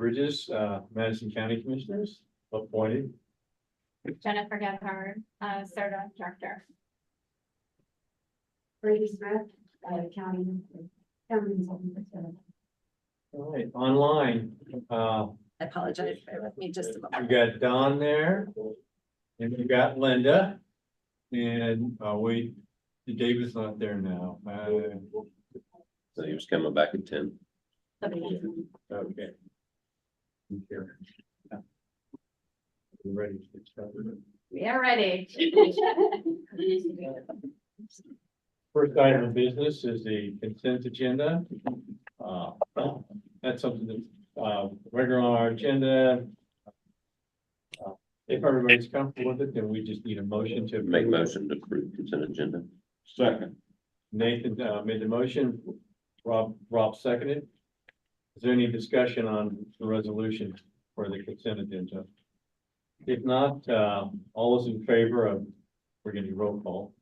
Bridges, Madison County Commissioners, appointed. Jennifer Gephardt, CIRTA Director. Brady Smith, county consultant. All right, online, I apologize, bear with me just a you moment. got Don there, and you got Linda, and, wait, David's not there now. So he was coming back at 10. Okay. Here. You ready to get started? We are ready. First item of business is the consent agenda. That's something that's, regular on our agenda. If everybody's comfortable with it, then we just need a motion to Make motion to approve consent agenda. Second. Nathan, made the motion. Rob seconded. Is there any discussion on the resolution for the consent agenda? If not, all those in favor of, we're going to roll call.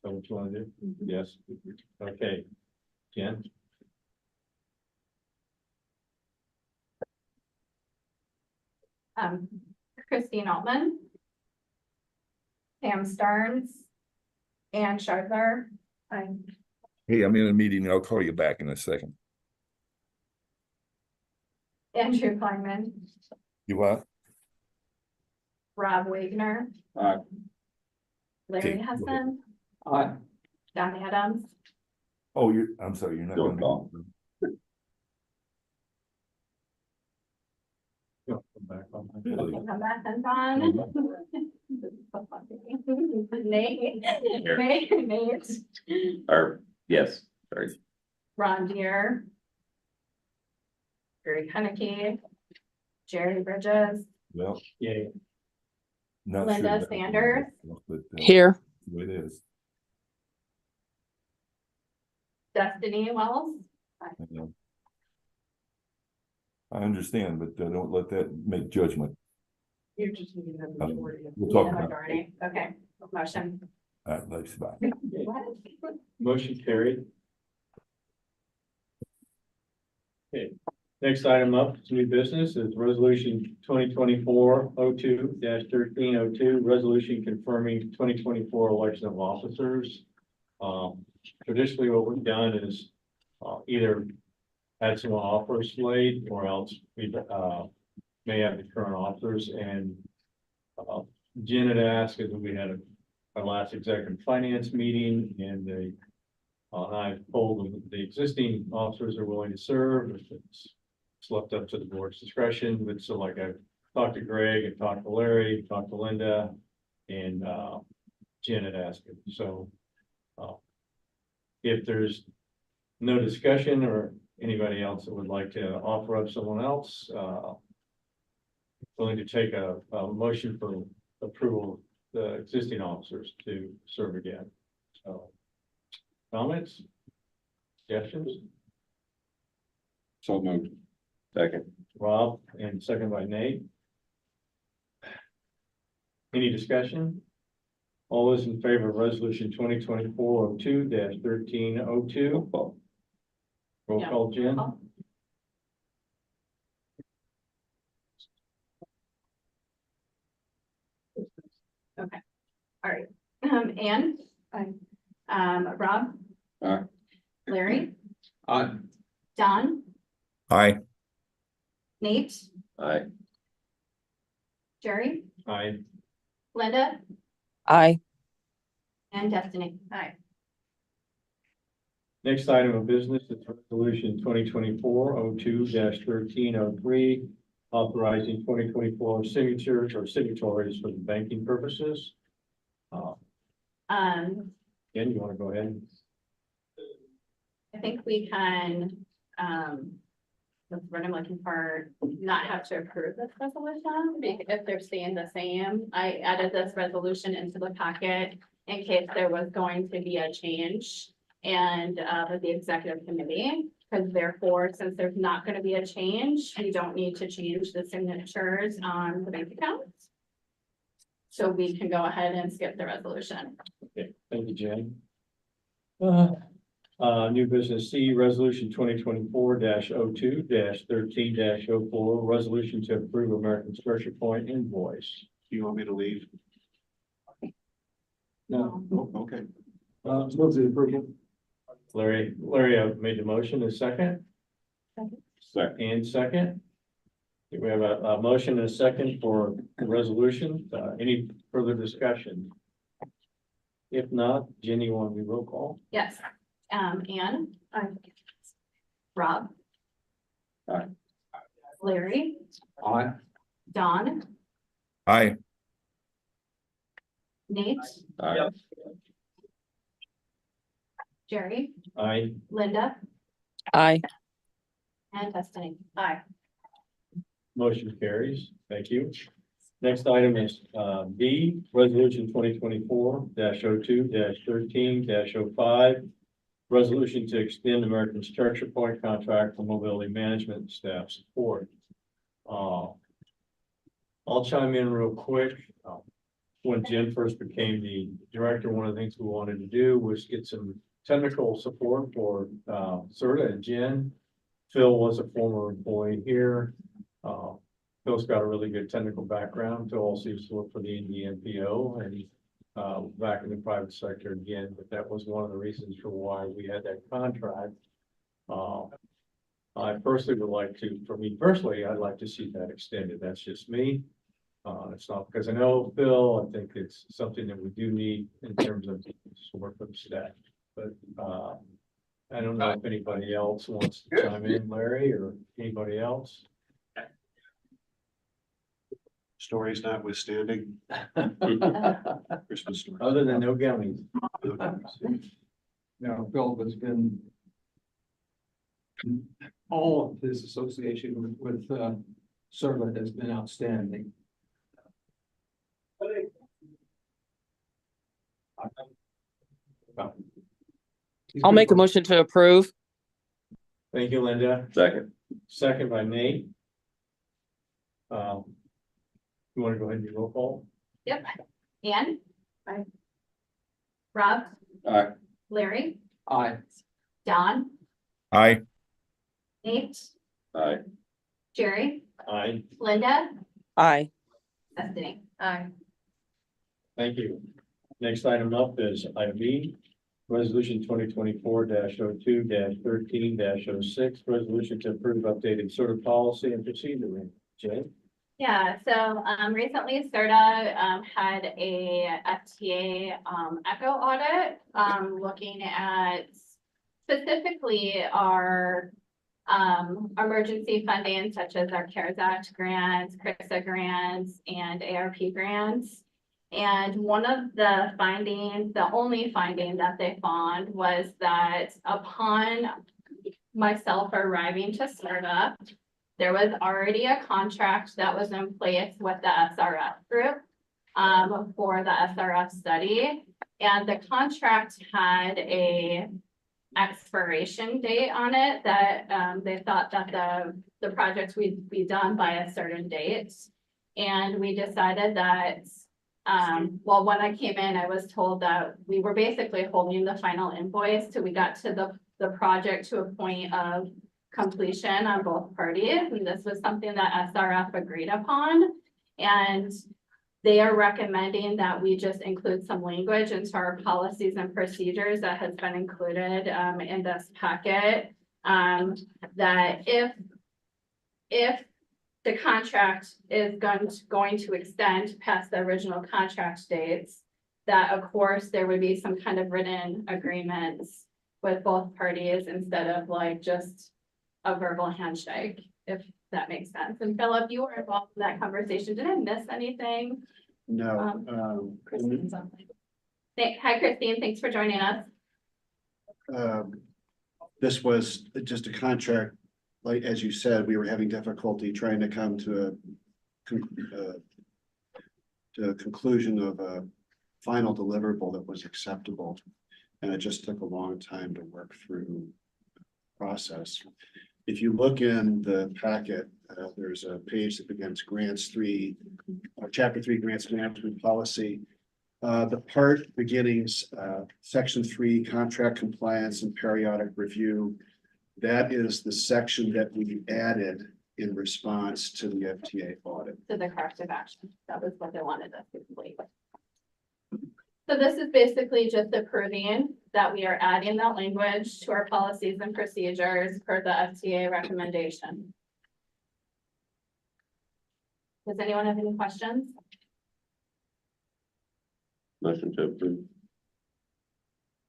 So what you want to do? Yes. Okay. Jen? Christine Altman. Pam Starnes. Ann Shardler. Hey, I'm in a meeting. I'll call you back in a second. Andrew Kleinman. You what? Rob Wagner. Aye. Larry Okay. Hesson. Aye. Don Adams. Oh, I'm sorry, you're not. Don't call. Come back on. Come back and Don. Nate. Nate. Or, yes, sorry. Ron Deere. Gary Hunnicky. Jerry Bridges. Well, Yeah. not sure Linda about that, Sanders. but, Here. the way it is. Destiny Wells. You know. I understand, but don't let that make judgment. You're just needing a majority. We'll talk Yeah, about it. majority. Okay, motion. Thanks, bye. What? Motion carried. Okay, next item up, is new business, is resolution 2024-02-1302, resolution confirming 2024 election of officers. Traditionally, what we've done is either had someone offer a slate, or else we may have the current officers. And Jen had asked if we had our last executive finance meeting, and I told them that the existing officers are willing to serve. It's left up to the board's discretion, but so like I talked to Greg and talked to Larry, talked to Linda, and Jen had asked him. So if there's no discussion or anybody else that would like to offer up someone else, willing to take a motion for approval of the existing officers to serve again. So comments, suggestions? So moved. Second. Rob, and second by Nate. Any discussion? All those in favor of resolution 2024-02-1302? Roll Yeah. call, Jen. Okay, all right. Ann. Aye. Rob. Aye. Larry. Aye. Don. Hi, Nate. Aye. Jerry. Aye. Linda. Aye. And Destiny. Aye. Next item of business is resolution 2024-02-1303, authorizing 2024 signatures or signatories for the banking purposes. Jen, you want to go ahead? I think we can, that's what I'm looking for, not have to approve this resolution, if they're staying the same. I added this resolution into the packet in case there was going to be a change and, with the executive committee. Because therefore, since there's not going to be a change, we don't need to change the signatures on the bank accounts. So we can go ahead and skip the resolution. Okay, thank you, Jen. New business C, resolution 2024-02-13-04, resolution to approve American Structure Point invoice. Do you want me to leave? No. Oh, okay. Move the approval. Larry, made the motion, a second? Second. And second. We have a motion and a second for the resolution. Any further discussion? If not, Jenny, want to roll call? Yes. Anne? Aye. Rob? Aye. Larry? Aye. Don? Aye. Nate? Aye. Jerry? Aye. Linda? Aye. And Destiny? Aye. Motion carries. Thank you. Next item is B, resolution 2024-02-13-05. Resolution to extend American Structure Point contract for mobility management staff support. I'll chime in real quick. When Jen first became the director, one of the things we wanted to do was get some technical support for CIRTA and Jen. Phil was a former employee here. Phil's got a really good technical background. Phil also used to work for the NDNPO and back in the private sector again, but that was one of the reasons for why we had that contract. I personally would like to, for me personally, I'd like to see that extended. That's just me. It's not because I know Phil, I think it's something that we do need in terms of support for the staff, but I don't know if anybody else wants to chime in, Larry, or anybody else. Stories notwithstanding, Christmas story. Other than no gummies. No, Phil has been. All of his association with CIRTA has been outstanding. I'll make a motion to approve. Thank you, Linda. Second. Second by Nate. You want to go ahead and do roll call? Yep. Anne? Aye. Rob? Aye. Larry? Aye. Don? Aye. Nate? Aye. Jerry? Aye. Linda? Aye. Destiny? Aye. Thank you. Next item up is item B, resolution 2024-02-13-06, resolution to approve updated sort of policy and procedure. Jen? Yeah, so recently CIRTA had a FTA echo audit looking at specifically our emergency funding such as our CARES Act grants, CRISA grants, and ARP grants. And one of the findings, the only finding that they found was that upon myself arriving to CIRTA, there was already a contract that was in place with the SRF group for the SRF study. And the contract had a expiration date on it that they thought that the project would be done by a certain date. And we decided that, well, when I came in, I was told that we were basically holding the final invoice till we got to the project to a point of completion on both parties, and this was something that SRF agreed upon. And they are recommending that we just include some language into our policies and procedures that has been included in this packet. That if the contract is going to extend past the original contract dates, that of course there would be some kind of written agreements with both parties instead of like just a verbal handshake, if that makes sense. And Philip, you were involved in that conversation. Did I miss anything? No. Christine's on. Hi, Christine. Thanks for joining us. This was just a contract, like, as you said, we were having difficulty trying to come to a conclusion of a final deliverable that was acceptable. And it just took a long time to work through the process. If you look in the packet, there's a page that begins grants 3, chapter 3 grants management policy. The part beginnings, section 3, contract compliance and periodic review. That is the section that we added in response to the FTA audit. To the corrective action. That was what they wanted us to complete. So this is basically just approving that we are adding that language to our policies and procedures per the FTA recommendation. Does anyone have any questions? Motion to approve.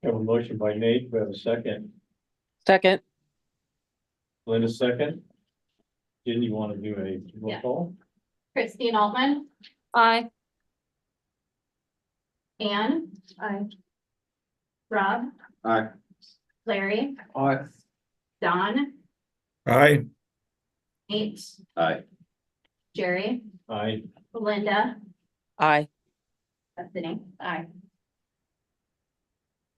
Have a motion by Nate, we have a second. Second. Linda, second. Didn't you want to do a roll Yeah. call? Christine Altman, Aye. Anne, Aye. Rob, Aye. Larry, Aye. Don, Aye. Nate, Aye. Jerry, Aye. Linda, Aye. Bethany. Aye.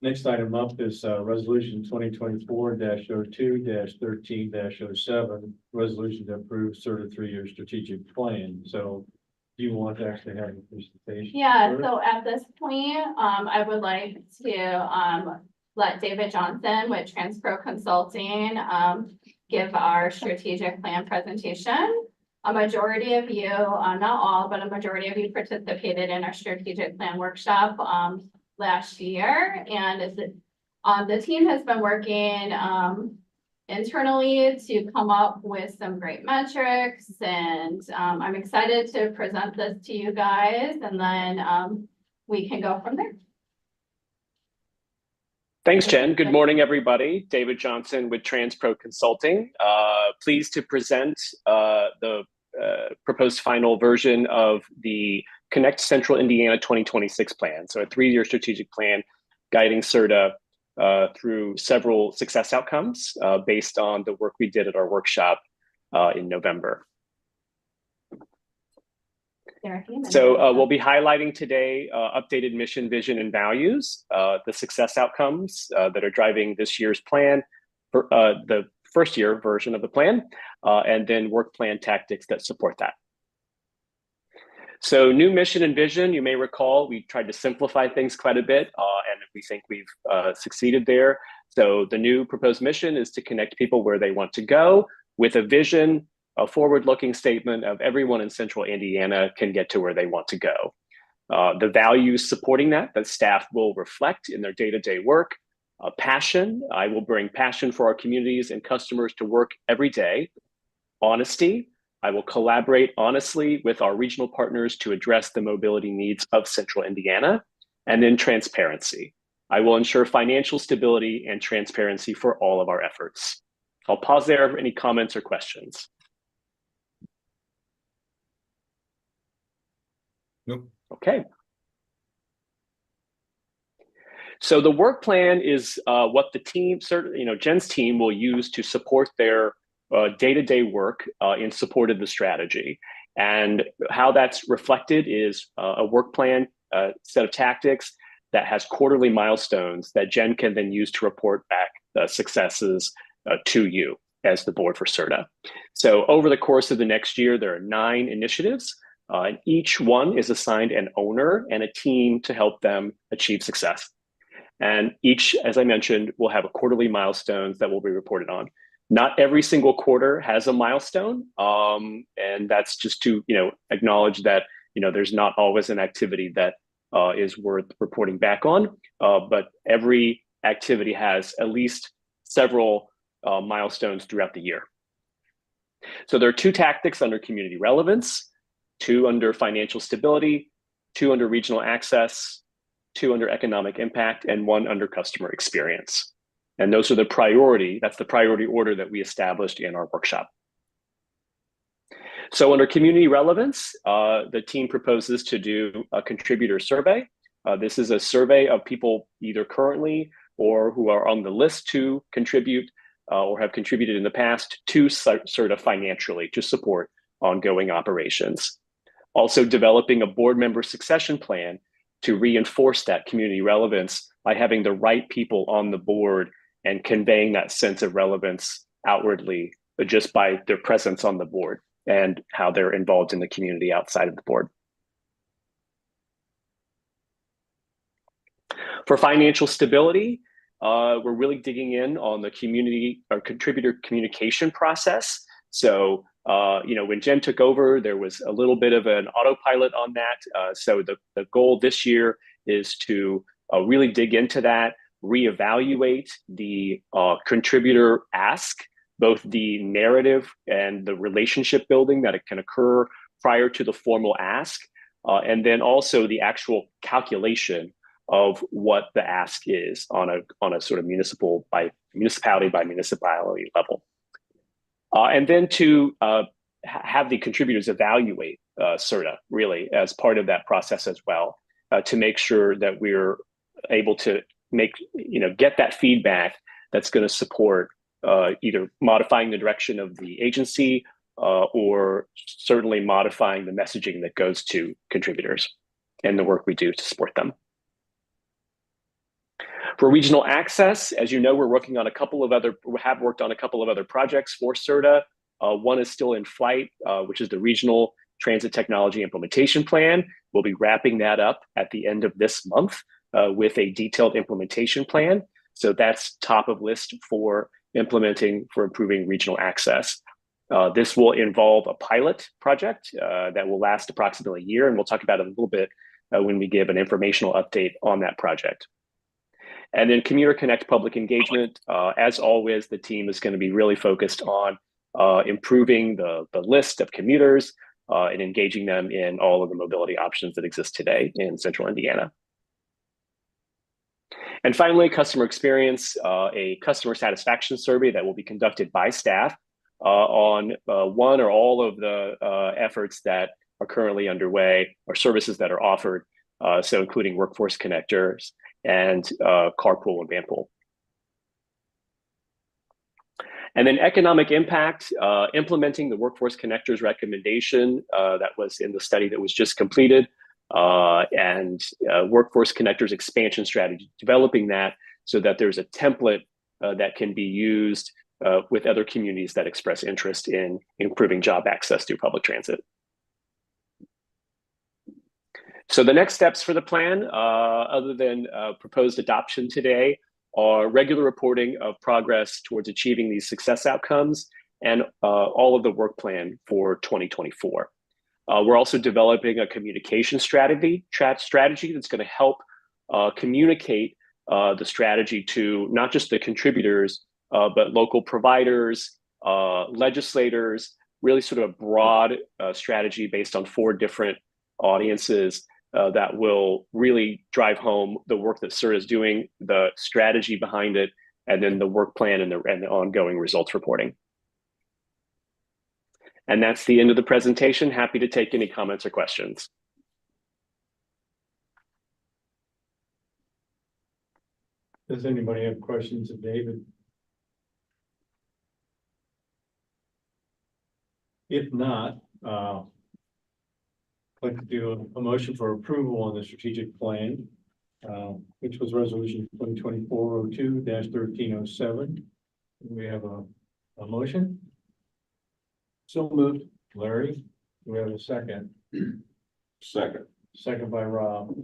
Next item up is resolution 2024-02-13-07, resolution to approve CIRTA 3-year strategic plan. So do you want to actually have a presentation? Yeah, first? so at this point, I would like to, let David Johnson with Transpro Consulting, give our strategic plan presentation. A majority of you, not all, but a majority of you participated in our strategic plan workshop, last year. And the team has been working, internally to come up with some great metrics, and I'm excited to present this to you guys, and then we can go from there. Thanks, Jen. Good morning, everybody. David Johnson with Transpro Consulting. Pleased to present the proposed final version of the Connect Central Indiana 2026 plan. So a 3-year strategic plan guiding CIRTA through several success outcomes based on the work we did at our workshop in November. So we'll be highlighting today updated mission, vision, and values, the success outcomes that are driving this year's plan, for the first year version of the plan, and then work plan tactics that support that. So new mission and vision, you may recall, we tried to simplify things quite a bit, and we think we've succeeded there. So the new proposed mission is to connect people where they want to go with a vision, a forward-looking statement of everyone in Central Indiana can get to where they want to go. The values supporting that staff will reflect in their day-to-day work. Passion, I will bring passion for our communities and customers to work every day. Honesty, I will collaborate honestly with our regional partners to address the mobility needs of Central Indiana. And then transparency, I will ensure financial stability and transparency for all of our efforts. I'll pause there for any comments or questions. Nope. Okay. So the work plan is what the team, Jen's team will use to support their day-to-day work in support of the strategy. And how that's reflected is a work plan, set of tactics that has quarterly milestones that Jen can then use to report back the successes to you as the board for CIRTA. So over the course of the next year, there are 9 initiatives, and each one is assigned an owner and a team to help them achieve success. And each, as I mentioned, will have a quarterly milestones that will be reported on. Not every single quarter has a milestone, and that's just to acknowledge that there's not always an activity that is worth reporting back on, but every activity has at least several milestones throughout the year. So there are 2 tactics under community relevance, 2 under financial stability, 2 under regional access, 2 under economic impact, and 1 under customer experience. And those are the priority, that's the priority order that we established in our workshop. So under community relevance, the team proposes to do a contributor survey. This is a survey of people either currently or who are on the list to contribute or have contributed in the past to CIRTA financially to support ongoing operations. Also developing a board member succession plan to reinforce that community relevance by having the right people on the board and conveying that sense of relevance outwardly just by their presence on the board and how they're involved in the community outside of the board. For financial stability, we're really digging in on the community or contributor communication process. So, when Jen took over, there was a little bit of an autopilot on that. So the goal this year is to really dig into that, reevaluate the contributor ask, both the narrative and the relationship building that it can occur prior to the formal ask, and then also the actual calculation of what the ask is on a sort of municipality by municipality level. And then to have the contributors evaluate CIRTA really as part of that process as well, to make sure that we're able to get that feedback that's going to support either modifying the direction of the agency or certainly modifying the messaging that goes to contributors and the work we do to support them. For regional access, as you know, we have worked on a couple of other projects for CIRTA. One is still in flight, which is the Regional Transit Technology Implementation Plan. We'll be wrapping that up at the end of this month with a detailed implementation plan. So that's top of list for improving regional access. This will involve a pilot project that will last approximately a year, and we'll talk about it a little bit when we give an informational update on that project. And then Commuter Connect public engagement. As always, the team is going to be really focused on improving the list of commuters and engaging them in all of the mobility options that exist today in Central Indiana. And finally, customer experience, a customer satisfaction survey that will be conducted by staff on one or all of the efforts that are currently underway or services that are offered, so including workforce connectors and carpool and vanpool. And then economic impact, implementing the workforce connectors recommendation that was in the study that was just completed, and workforce connectors expansion strategy, developing that so that there's a template that can be used with other communities that express interest in improving job access through public transit. So the next steps for the plan, other than proposed adoption today, are regular reporting of progress towards achieving these success outcomes and all of the work plan for 2024. We're also developing a communication strategy that's going to help communicate the strategy to not just the contributors, but local providers, legislators, really sort of a broad strategy based on 4 different audiences that will really drive home the work that CIRTA is doing, the strategy behind it, and then the work plan and the ongoing results reporting. And that's the end of the presentation. Happy to take any comments or questions. Does anybody have questions of David? If not, I'd like to do a motion for approval on the strategic plan, which was resolution 2024-02-1307. We have a motion. So moved. Larry, do we have a second? Second. Second by Rob.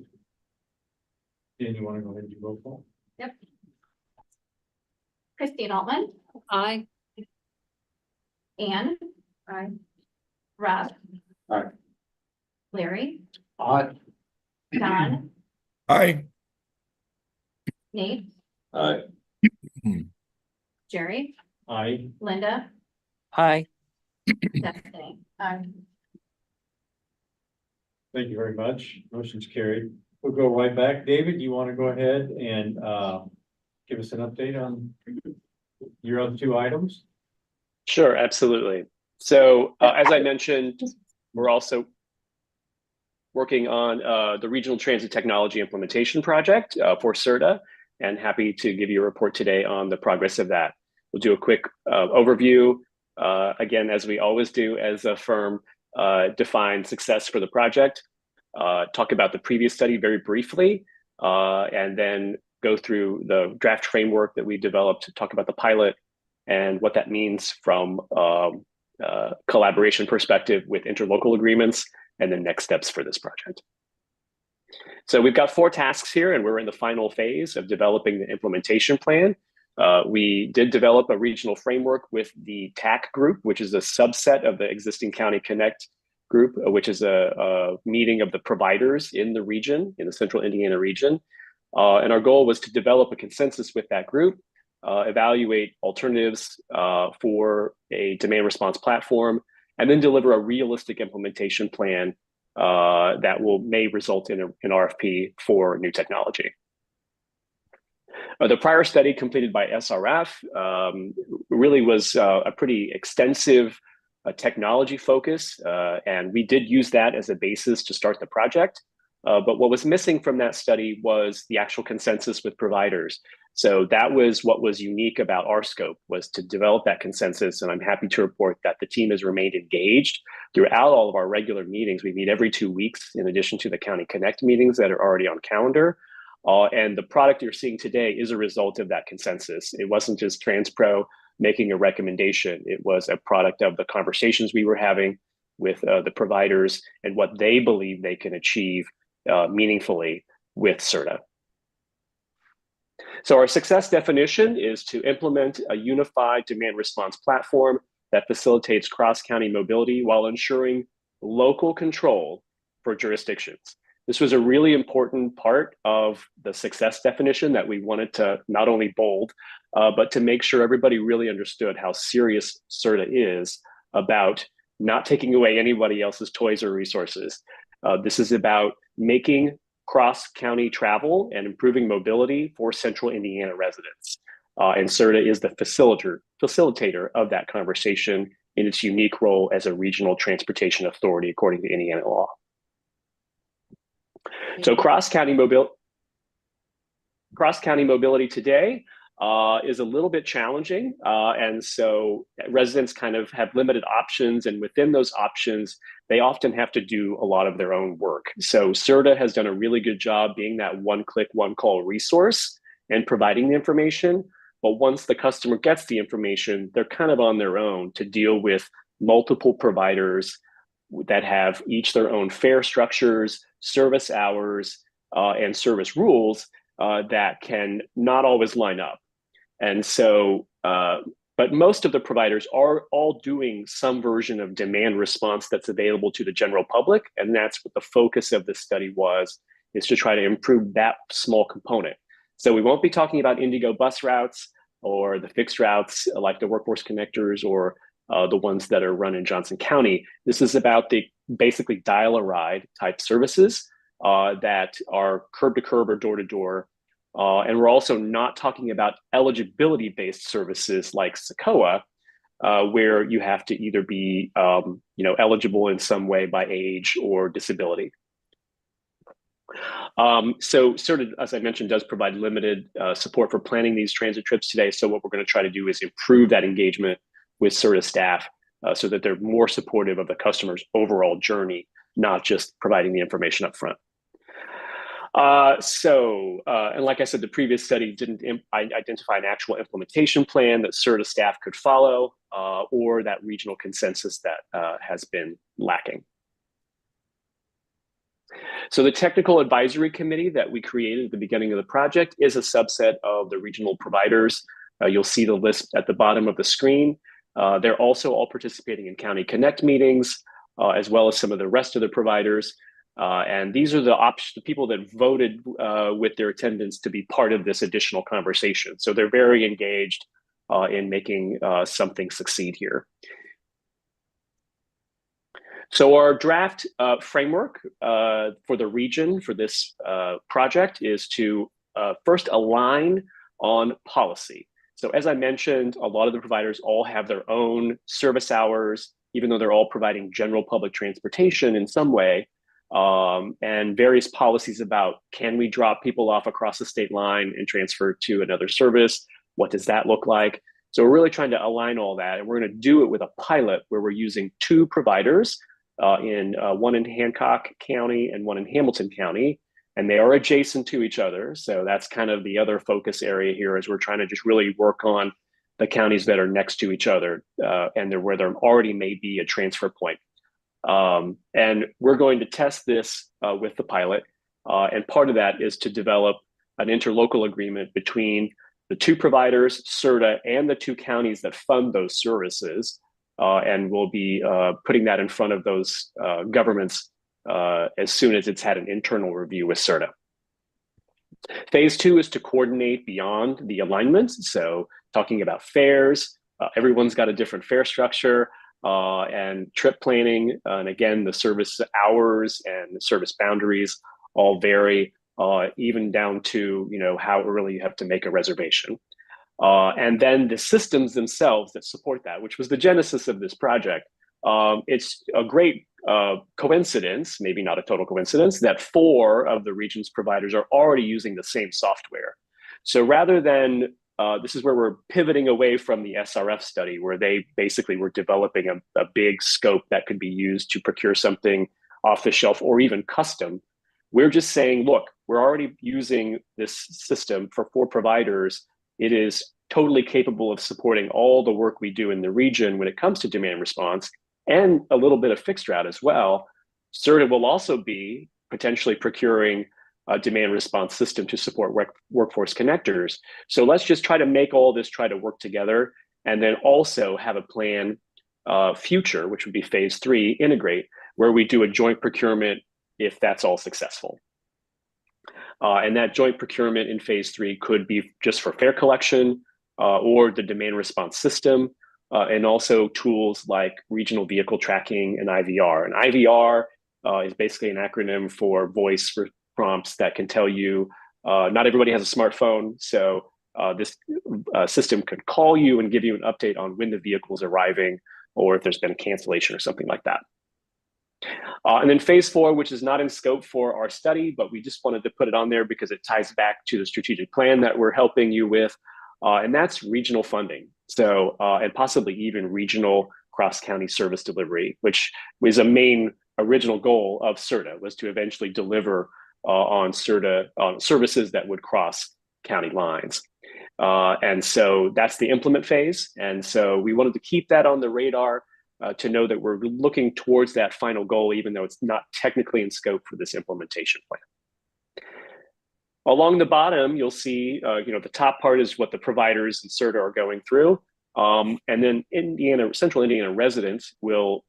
Dan, you want to go ahead and do roll call? Yep. Christine Altman. Aye. Anne. Aye. Rob. Aye. Larry. Aye. Don. Aye. Nate. Aye. Jerry. Aye. Linda. Aye. Destiny. Aye. Thank you very much. Motion's carried. We'll go right back. David, you want to go ahead and give us an update on your other 2 items? Sure, absolutely. So as I mentioned, we're also working on the Regional Transit Technology Implementation Project for CIRTA, and happy to give you a report today on the progress of that. We'll do a quick overview. Again, as we always do as a firm, define success for the project, talk about the previous study very briefly, and then go through the draft framework that we developed, talk about the pilot and what that means from collaboration perspective with interlocal agreements, and then next steps for this project. So we've got 4 tasks here, and we're in the final phase of developing the implementation plan. We did develop a regional framework with the TAC group, which is a subset of the existing County Connect group, which is a meeting of the providers in the region, in the central Indiana region. And our goal was to develop a consensus with that group, evaluate alternatives for a demand response platform, and then deliver a realistic implementation plan that may result in an RFP for new technology. The prior study completed by SRF really was a pretty extensive technology focus, and we did use that as a basis to start the project. But what was missing from that study was the actual consensus with providers. So that was what was unique about our scope, was to develop that consensus. And I'm happy to report that the team has remained engaged throughout all of our regular meetings. We meet every 2 weeks, in addition to the County Connect meetings that are already on calendar. And the product you're seeing today is a result of that consensus. It wasn't just TransPro making a recommendation. It was a product of the conversations we were having with the providers and what they believe they can achieve meaningfully with CIRTA. So our success definition is to implement a unified demand response platform that facilitates cross-county mobility while ensuring local control for jurisdictions. This was a really important part of the success definition that we wanted to not only bold, but to make sure everybody really understood how serious CIRTA is about not taking away anybody else's toys or resources. This is about making cross-county travel and improving mobility for central Indiana residents. And CIRTA is the facilitator of that conversation in its unique role as a regional transportation authority according to Indiana law. So cross-county mobility today is a little bit challenging. And so residents kind of have limited options, and within those options, they often have to do a lot of their own work. So CIRTA has done a really good job being that one-click, one-call resource and providing the information. But once the customer gets the information, they're kind of on their own to deal with multiple providers that have each their own fare structures, service hours, and service rules that can not always line up. And so, but most of the providers are all doing some version of demand response that's available to the general public. And that's what the focus of this study was, is to try to improve that small component. So we won't be talking about Indigo bus routes or the fixed routes like the workforce connectors or the ones that are run in Johnson County. This is about the basically dial-a-ride type services that are curb to curb or door to door. And we're also not talking about eligibility-based services like SEQOA, where you have to either be eligible in some way by age or disability. So CIRTA, as I mentioned, does provide limited support for planning these transit trips today. So what we're going to try to do is improve that engagement with CIRTA staff so that they're more supportive of the customer's overall journey, not just providing the information up front. And like I said, the previous study didn't identify an actual implementation plan that CIRTA staff could follow or that regional consensus that has been lacking. So the technical advisory committee that we created at the beginning of the project is a subset of the regional providers. You'll see the list at the bottom of the screen. They're also all participating in County Connect meetings, as well as some of the rest of the providers. And these are the people that voted with their attendance to be part of this additional conversation. So they're very engaged in making something succeed here. So our draft framework for the region for this project is to first align on policy. So as I mentioned, a lot of the providers all have their own service hours, even though they're all providing general public transportation in some way, and various policies about, can we drop people off across the state line and transfer to another service? What does that look like? So we're really trying to align all that, and we're going to do it with a pilot where we're using 2 providers, one in Hancock County and one in Hamilton County, and they are adjacent to each other. So that's kind of the other focus area here, is we're trying to just really work on the counties that are next to each other and where there already may be a transfer point. And we're going to test this with the pilot. And part of that is to develop an interlocal agreement between the two providers, CIRTA, and the two counties that fund those services. And we'll be putting that in front of those governments as soon as it's had an internal review with CIRTA. Phase 2 is to coordinate beyond the alignments. So talking about fares, everyone's got a different fare structure, and trip planning. And again, the service hours and the service boundaries all vary, even down to, how early you have to make a reservation. And then the systems themselves that support that, which was the genesis of this project. It's a great coincidence, maybe not a total coincidence, that 4 of the region's providers are already using the same software. So rather than, this is where we're pivoting away from the SRF study, where they basically were developing a big scope that could be used to procure something off the shelf or even custom. We're just saying, look, we're already using this system for 4 providers. It is totally capable of supporting all the work we do in the region when it comes to demand response, and a little bit of fixed route as well. CIRTA will also be potentially procuring a demand response system to support workforce connectors. So let's just try to make all this try to work together, and then also have a plan future, which would be phase 3, integrate, where we do a joint procurement if that's all successful. And that joint procurement in phase 3 could be just for fare collection or the demand response system, and also tools like regional vehicle tracking and IVR. And IVR is basically an acronym for voice prompts that can tell you, not everybody has a smartphone, so this system could call you and give you an update on when the vehicle is arriving, or if there's been a cancellation or something like that. And then phase 4, which is not in scope for our study, but we just wanted to put it on there because it ties back to the strategic plan that we're helping you with, and that's regional funding. So, and possibly even regional cross-county service delivery, which was a main original goal of CIRTA, was to eventually deliver on CIRTA services that would cross county lines. And so that's the implement phase. And so we wanted to keep that on the radar, to know that we're looking towards that final goal, even though it's not technically in scope for this implementation plan. Along the bottom, you'll see, the top part is what the providers in CIRTA are going through. And then Central Indiana residents will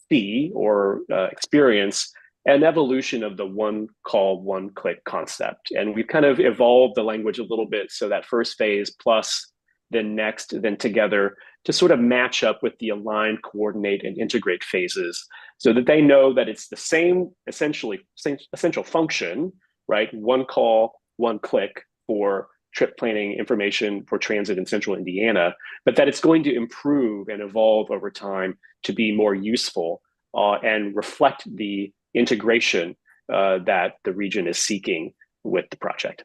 see or experience an evolution of the one call, one click concept. And we've kind of evolved the language a little bit. So that first phase plus, then next, then together, to sort of match up with the align, coordinate, and integrate phases, so that they know that it's the same essential function, right? One call, one click for trip planning information for transit in Central Indiana, but that it's going to improve and evolve over time to be more useful and reflect the integration that the region is seeking with the project.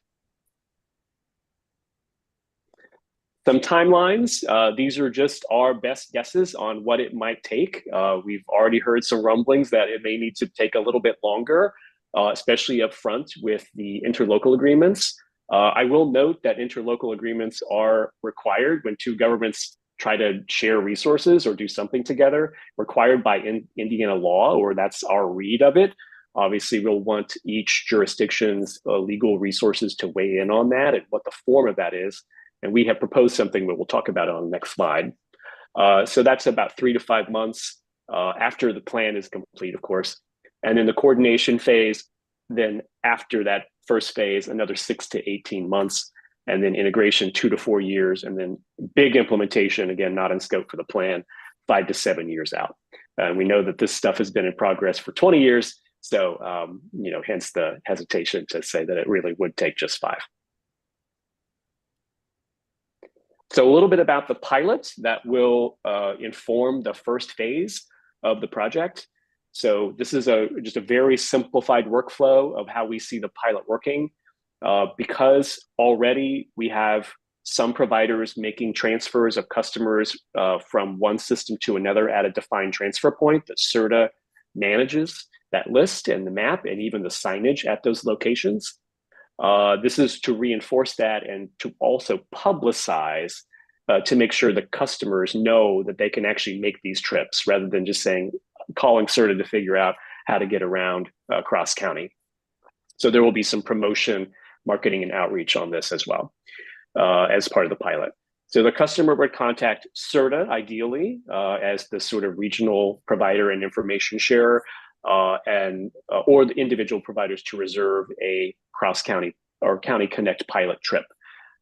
Some timelines, these are just our best guesses on what it might take. We've already heard some rumblings that it may need to take a little bit longer, especially up front with the interlocal agreements. I will note that interlocal agreements are required when 2 governments try to share resources or do something together, required by Indiana law, or that's our read of it. Obviously, we'll want each jurisdiction's legal resources to weigh in on that and what the form of that is. And we have proposed something that we'll talk about on the next slide. So that's about 3 to 5 months after the plan is complete, of course. And then the coordination phase, then after that first phase, another 6 to 18 months, and then integration 2 to 4 years, and then big implementation, again, not in scope for the plan, 5 to 7 years out. And we know that this stuff has been in progress for 20 years. So, hence the hesitation to say that it really would take just 5. So a little bit about the pilot that will inform the first phase of the project. So this is just a very simplified workflow of how we see the pilot working. Because already we have some providers making transfers of customers from one system to another at a defined transfer point that CIRTA manages that list and the map and even the signage at those locations. This is to reinforce that and to also publicize to make sure the customers know that they can actually make these trips rather than just calling CIRTA to figure out how to get around cross county. So there will be some promotion, marketing, and outreach on this as well as part of the pilot. So the customer would contact CIRTA ideally as the sort of regional provider and information sharer, or the individual providers to reserve a cross-county or county connect pilot trip.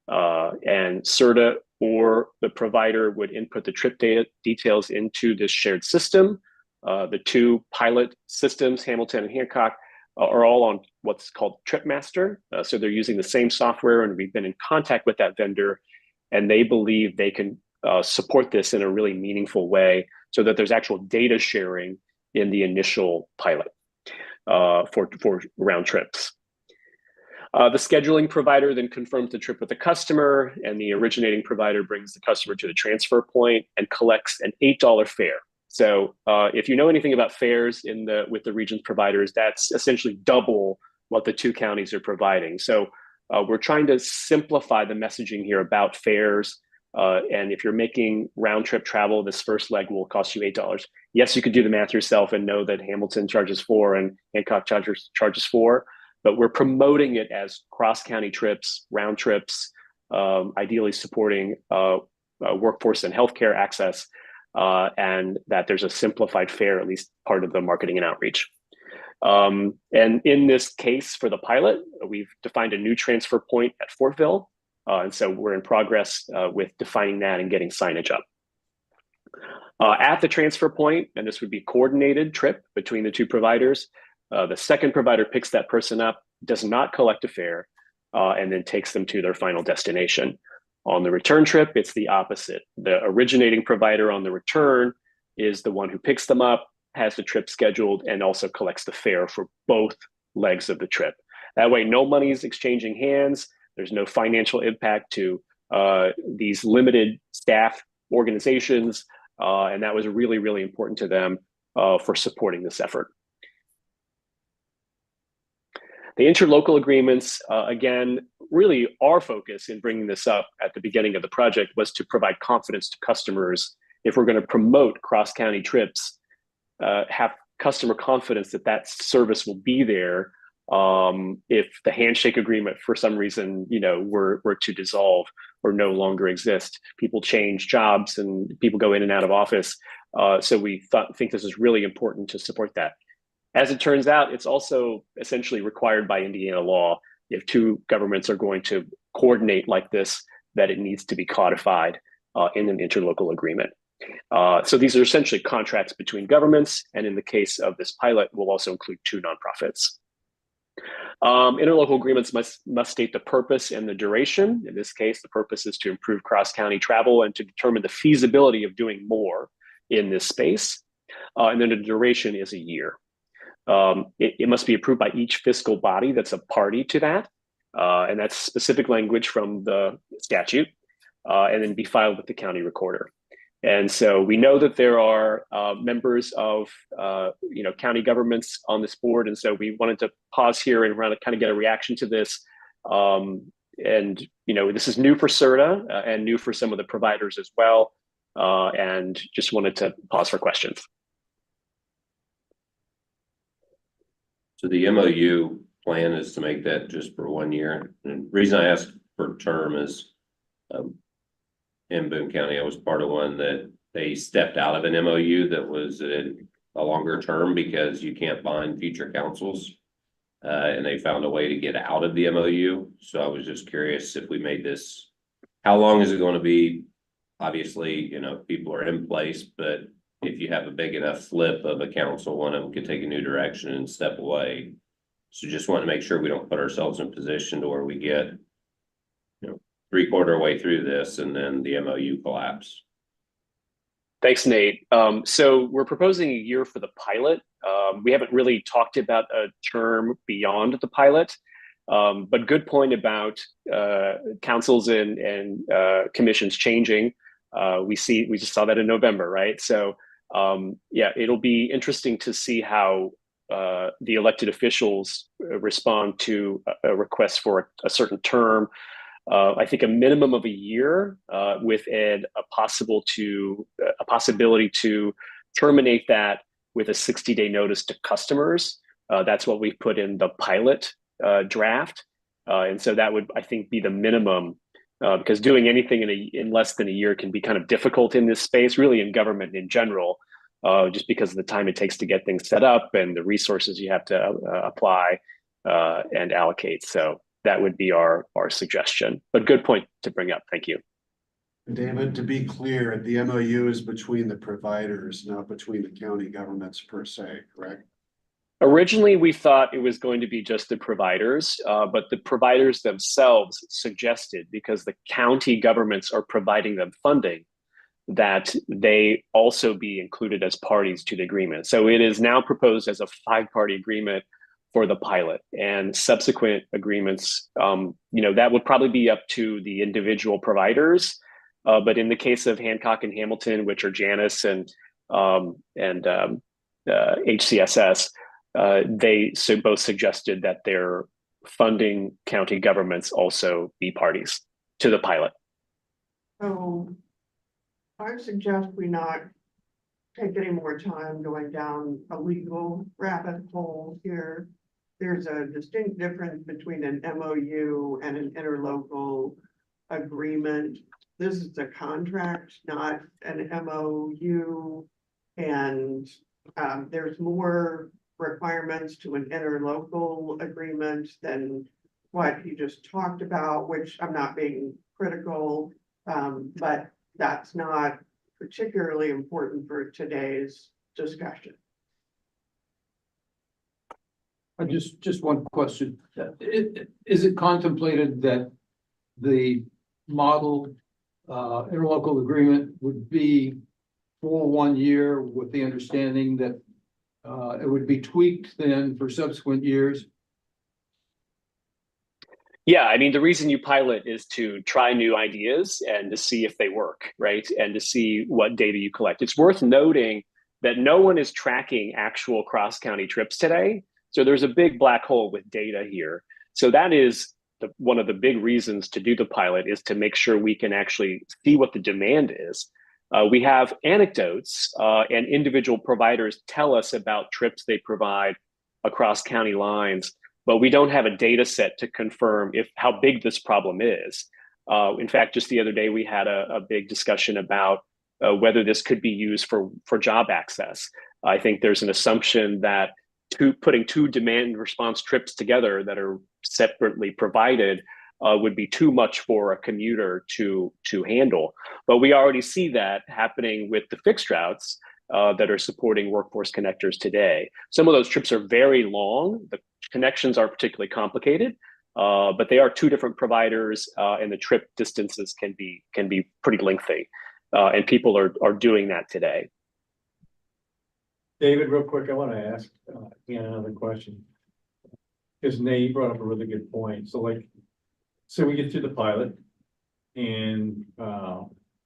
And CIRTA or the provider would input the trip details into this shared system. The two pilot systems, Hamilton and Hancock, are all on what's called TripMaster. So they're using the same software, and we've been in contact with that vendor, and they believe they can support this in a really meaningful way so that there's actual data sharing in the initial pilot for round trips. The scheduling provider then confirms the trip with the customer, and the originating provider brings the customer to the transfer point and collects an $8 fare. So if you know anything about fares with the region's providers, that's essentially double what the two counties are providing. So we're trying to simplify the messaging here about fares. And if you're making round trip travel, this first leg will cost you $8. Yes, you could do the math yourself and know that Hamilton charges $4 and Hancock charges $4, but we're promoting it as cross-county trips, round trips, ideally supporting workforce and healthcare access, and that there's a simplified fare, at least part of the marketing and outreach. And in this case for the pilot, we've defined a new transfer point at Fortville. And so we're in progress with defining that and getting signage up. At the transfer point, and this would be a coordinated trip between the two providers, the second provider picks that person up, does not collect a fare, and then takes them to their final destination. On the return trip, it's the opposite. The originating provider on the return is the one who picks them up, has the trip scheduled, and also collects the fare for both legs of the trip. That way, no money is exchanging hands. There's no financial impact to these limited staff organizations, and that was really, really important to them for supporting this effort. The interlocal agreements, again, really our focus in bringing this up at the beginning of the project was to provide confidence to customers. If we're going to promote cross-county trips, have customer confidence that that service will be there if the handshake agreement for some reason, were to dissolve or no longer exist. People change jobs and people go in and out of office. So we think this is really important to support that. As it turns out, it's also essentially required by Indiana law. If two governments are going to coordinate like this, that it needs to be codified in an interlocal agreement. So these are essentially contracts between governments, and in the case of this pilot, will also include two nonprofits. Interlocal agreements must state the purpose and the duration. In this case, the purpose is to improve cross-county travel and to determine the feasibility of doing more in this space. And then the duration is a year. It must be approved by each fiscal body that's a party to that. And that's specific language from the statute, and then be filed with the county recorder. And so we know that there are members of county governments on this board, and so we wanted to pause here and kind of get a reaction to this. And this is new for CIRTA and new for some of the providers as well, and just wanted to pause for questions. So the MOU plan is to make that just for 1 year. And the reason I asked for term is in Boone County, I was part of one that they stepped out of an MOU that was a longer term because you can't bind future councils. And they found a way to get out of the MOU. So I was just curious if we made this, how long is it going to be? Obviously, people are in place, but if you have a big enough flip of a council, one of them could take a new direction and step away. So just want to make sure we don't put ourselves in a position to where we get, 3/4 way through this and then the MOU collapse. Thanks, Nate. So we're proposing a year for the pilot. We haven't really talked about a term beyond the pilot, but good point about councils and commissions changing. We just saw that in November, right? So it'll be interesting to see how the elected officials respond to a request for a certain term. I think a minimum of a year with a possibility to terminate that with a 60-day notice to customers. That's what we've put in the pilot draft. And so that would, I think, be the minimum, because doing anything in less than a year can be kind of difficult in this space, really in government in general, just because of the time it takes to get things set up and the resources you have to apply and allocate. So that would be our suggestion. But good point to bring up. Thank you. David, to be clear, the MOU is between the providers, not between the county governments per se, correct? Originally, we thought it was going to be just the providers, but the providers themselves suggested, because the county governments are providing them funding, that they also be included as parties to the agreement. So it is now proposed as a 5-party agreement for the pilot, and subsequent agreements, that would probably be up to the individual providers. But in the case of Hancock and Hamilton, which are Janus and HCSS, they both suggested that their funding county governments also be parties to the pilot. So I suggest we not take any more time going down a legal rabbit hole here. There's a distinct difference between an MOU and an interlocal agreement. This is a contract, not an MOU. And there's more requirements to an interlocal agreement than what he just talked about, which I'm not being critical, but that's not particularly important for today's discussion. Just one question. Is it contemplated that the model interlocal agreement would be for 1 year with the understanding that it would be tweaked then for subsequent years? Yeah, I mean, the reason you pilot is to try new ideas and to see if they work, right? And to see what data you collect. It's worth noting that no one is tracking actual cross-county trips today. So there's a big black hole with data here. So that is one of the big reasons to do the pilot, is to make sure we can actually see what the demand is. We have anecdotes and individual providers tell us about trips they provide across county lines, but we don't have a data set to confirm how big this problem is. In fact, just the other day, we had a big discussion about whether this could be used for job access. I think there's an assumption that putting 2 demand response trips together that are separately provided would be too much for a commuter to handle. But we already see that happening with the fixed routes that are supporting workforce connectors today. Some of those trips are very long. The connections are particularly complicated, but they are 2 different providers, and the trip distances can be pretty lengthy, and people are doing that today. David, real quick, I want to ask Ian another question. Because Nate, you brought up a really good point. So we get through the pilot and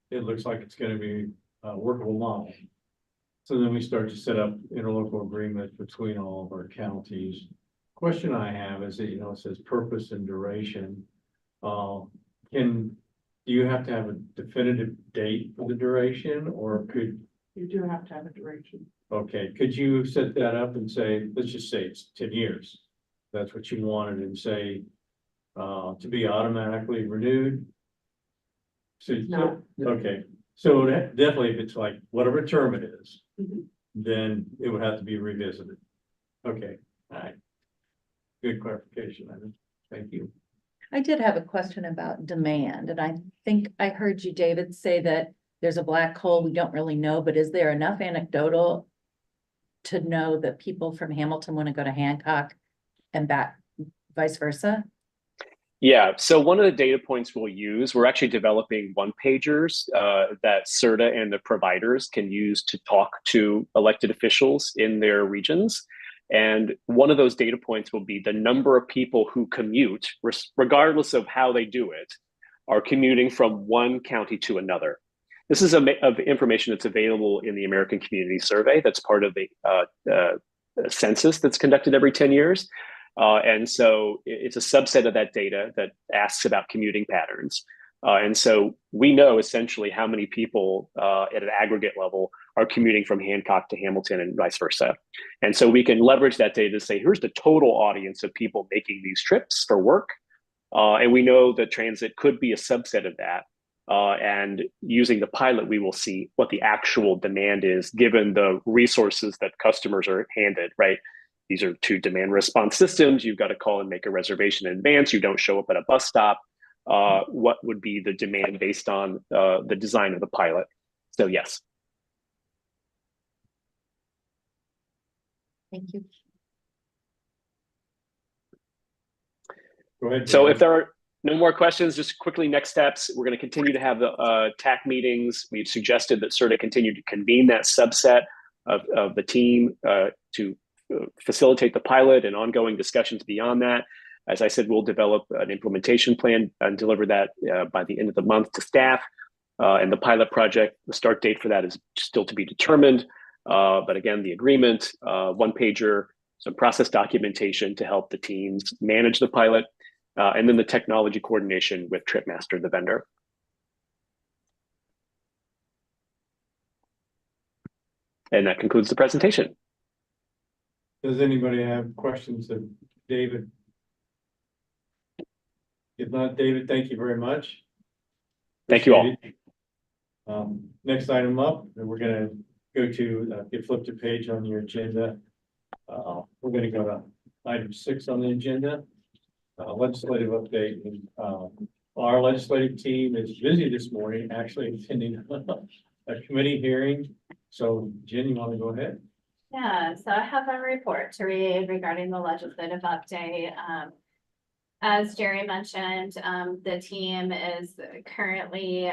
it looks like it's going to be a workable model. So then we start to set up interlocal agreements between all of our counties. Question I have is that, it says purpose and duration. Do you have to have a definitive date for the duration, or You do have to have a duration. okay, could you set that up and say, let's just say it's 10 years. That's what you wanted, and say, to be automatically renewed. No. Okay, so definitely if it's like whatever term it is, Mhm. then it would have to be revisited. Okay, all right. Good clarification, thank you. I did have a question about demand, and I think I heard you, David, say that there's a black hole we don't really know, but is there enough anecdotal to know that people from Hamilton want to go to Hancock and back, vice versa? Yeah, so one of the data points we'll use, we're actually developing one-pagers that CIRTA and the providers can use to talk to elected officials in their regions. And one of those data points will be the number of people who commute, regardless of how they do it, are commuting from one county to another. This is of information that's available in the American Community Survey. That's part of the census that's conducted every 10 years. And so it's a subset of that data that asks about commuting patterns. And so we know essentially how many people at an aggregate level are commuting from Hancock to Hamilton and vice versa. And so we can leverage that data to say, here's the total audience of people making these trips for work. And we know that transit could be a subset of that. And using the pilot, we will see what the actual demand is given the resources that customers are handed, right? These are 2 demand response systems. You've got to call and make a reservation in advance. You don't show up at a bus stop. What would be the demand based on the design of the pilot? So yes. Thank you. Go ahead. So Dan. if there are no more questions, just quickly, next steps. We're going to continue to have the TAC meetings. We've suggested that CIRTA continue to convene that subset of the team to facilitate the pilot and ongoing discussions beyond that. As I said, we'll develop an implementation plan and deliver that by the end of the month to staff. And the pilot project, the start date for that is still to be determined. But again, the agreement, 1-pager, some process documentation to help the teams manage the pilot, and then the technology coordination with Tripmaster, the vendor. And that concludes the presentation. Does anybody have questions of David? If not, David, thank you very much. Thank you all. Appreciate it. Next item up, and we're gonna go to, you flip the page on your agenda. We're gonna go to item 6 on the agenda. Legislative update. Our legislative team is busy this morning, actually attending a committee hearing. So Jen, you want to go ahead? Yeah, so I have a report to read regarding the legislative update. As Jerry mentioned, the team is currently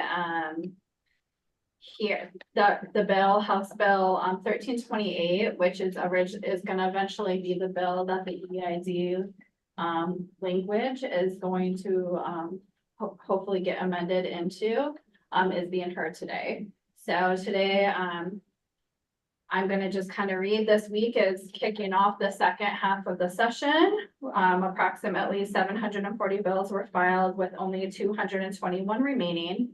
here. The bill, House Bill 1328, which is going to eventually be the bill that the EID language is going to hopefully get amended into, is being heard today. So today, I'm going to just kind of read. This week is kicking off the second half of the session. Approximately 740 bills were filed with only 221 remaining.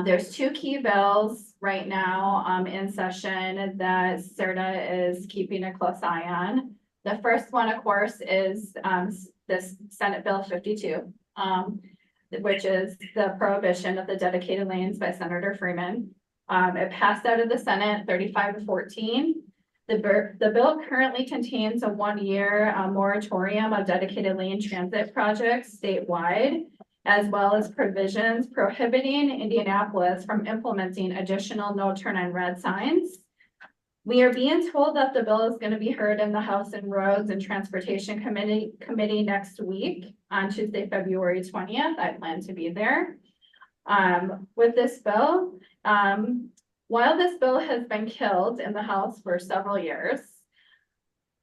There's 2 key bills right now in session that CIRTA is keeping a close eye on. The first one, of course, is this Senate Bill 52, which is the prohibition of the dedicated lanes by Senator Freeman. It passed out of the Senate 35-14. The bill currently contains a 1-year moratorium of dedicated lane transit projects statewide, as well as provisions prohibiting Indianapolis from implementing additional no turn on red signs. We are being told that the bill is going to be heard in the House and Roads and Transportation Committee next week on Tuesday, February 20th. I plan to be there. With this bill, while this bill has been killed in the House for several years,